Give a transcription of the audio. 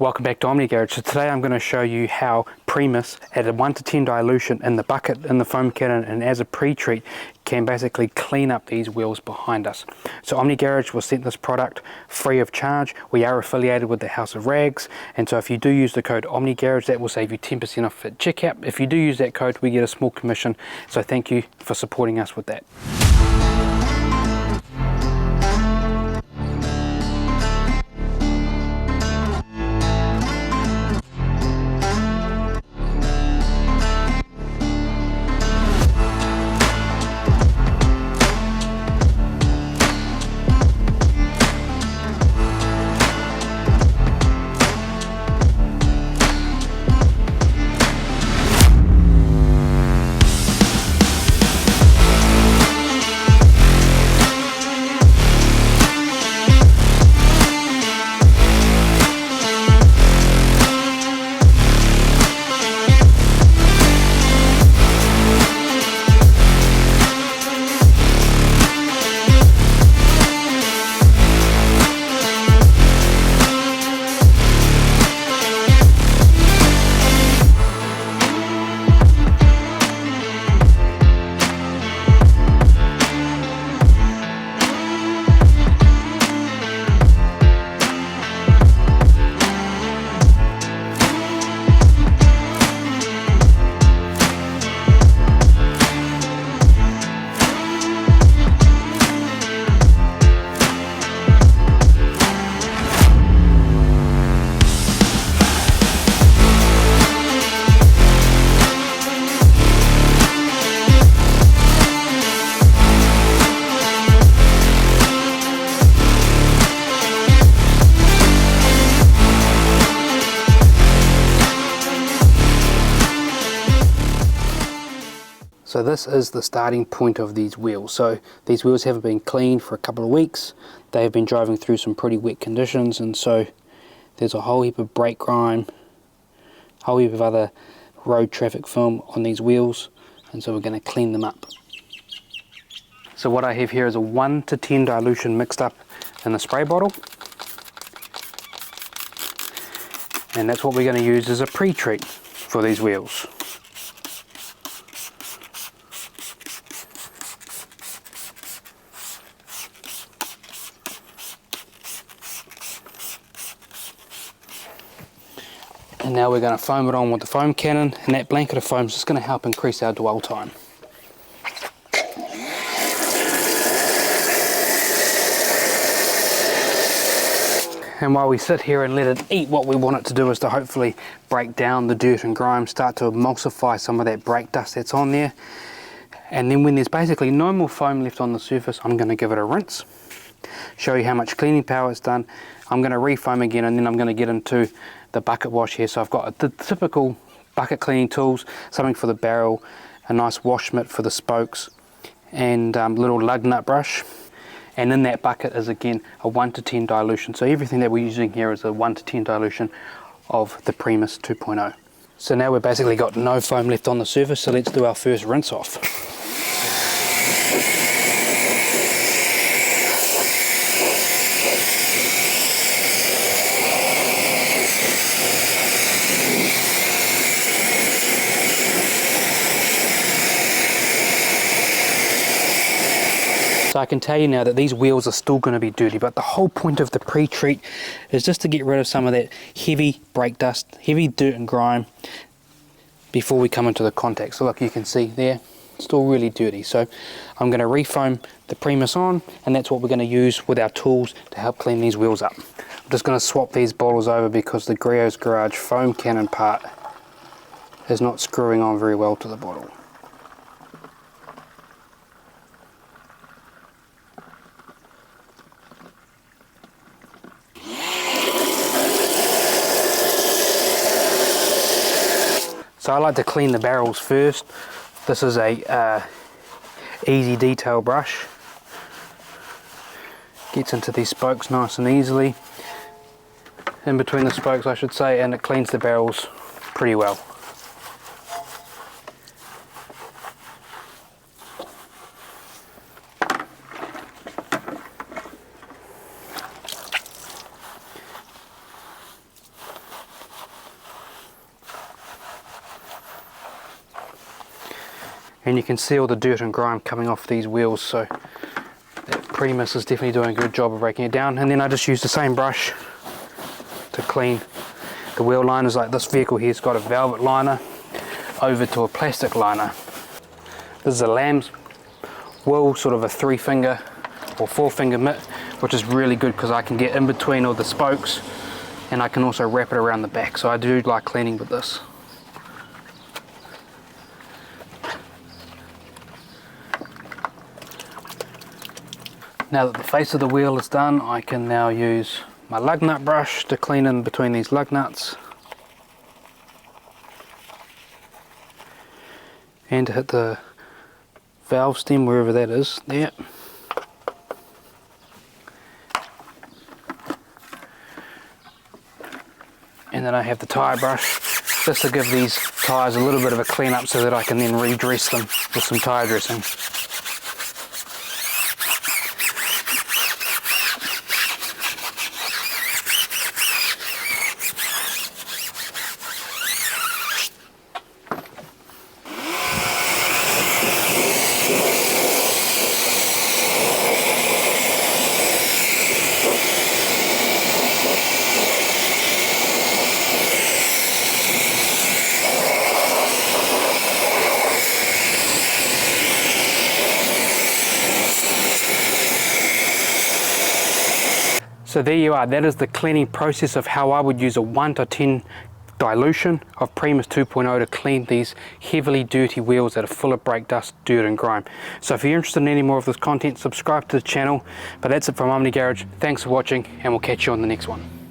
Welcome back to Omni Garage. So today I'm going to show you how Primus at a 1 to 10 dilution in the bucket in the foam cannon and as a pre-treat can basically clean up these wheels behind us. So Omni Garage was sent this product free of charge. We are affiliated with the House of Rags, and so if you do use the code Omni Garage, that will save you 10% off at checkout. If you do use that code, we get a small commission, so thank you for supporting us with that. So this is the starting point of these wheels. So these wheels haven't been cleaned for a couple of weeks. They have been driving through some pretty wet conditions, and so there's a whole heap of brake grime, a whole heap of other road traffic film on these wheels, and so we're going to clean them up. So what I have here is a 1 to 10 dilution mixed up in the spray bottle, and that's what we're going to use as a pre-treat for these wheels. And now we're going to foam it on with the foam cannon, and that blanket of foam is just going to help increase our dwell time. And while we sit here and let it eat, what we want it to do is to hopefully break down the dirt and grime, start to emulsify some of that brake dust that's on there. And then when there's basically no more foam left on the surface, I'm going to give it a rinse, show you how much cleaning power it's done. I'm going to refoam again, and then I'm going to get into the bucket wash here. So I've got the typical bucket cleaning tools, something for the barrel, a nice wash mitt for the spokes, and little lug nut brush. And in that bucket is again a 1 to 10 dilution. So everything that we're using here is a 1 to 10 dilution of the Primus 2.0. So now we've basically got no foam left on the surface, so let's do our first rinse off. So I can tell you now that these wheels are still going to be dirty, but the whole point of the pre-treat is just to get rid of some of that heavy brake dust, heavy dirt and grime before we come into the contact. So like you can see there, it's still really dirty. So I'm going to refoam the Primus on, and that's what we're going to use with our tools to help clean these wheels up. I'm just going to swap these bottles over because the Omni Garage foam cannon part is not screwing on very well to the bottle. So I like to clean the barrels first. This is a easy detail brush. Gets into these spokes nice and easily. In between the spokes I should say, and it cleans the barrels pretty well. and you can see all the dirt and grime coming off these wheels, so that Primus is definitely doing a good job of breaking it down. And then I just use the same brush to clean the wheel liners. Like this vehicle here's got a velvet liner over to a plastic liner. This is a lamb's wool, sort of a 3-finger or 4-finger mitt, which is really good because I can get in between all the spokes and I can also wrap it around the back, so I do like cleaning with this. Now that the face of the wheel is done, I can now use my lug nut brush to clean in between these lug nuts and to hit the valve stem wherever that is there. And then I have the tyre brush just to give these tyres a little bit of a clean up so that I can then redress them with some tyre dressing. So there you are, that is the cleaning process of how I would use a 1 to 10 dilution of Primus 2.0 to clean these heavily dirty wheels that are full of brake dust, dirt and grime. So if you're interested in any more of this content, subscribe to the channel. But that's it from Omni Garage. Thanks for watching, and we'll catch you on the next one.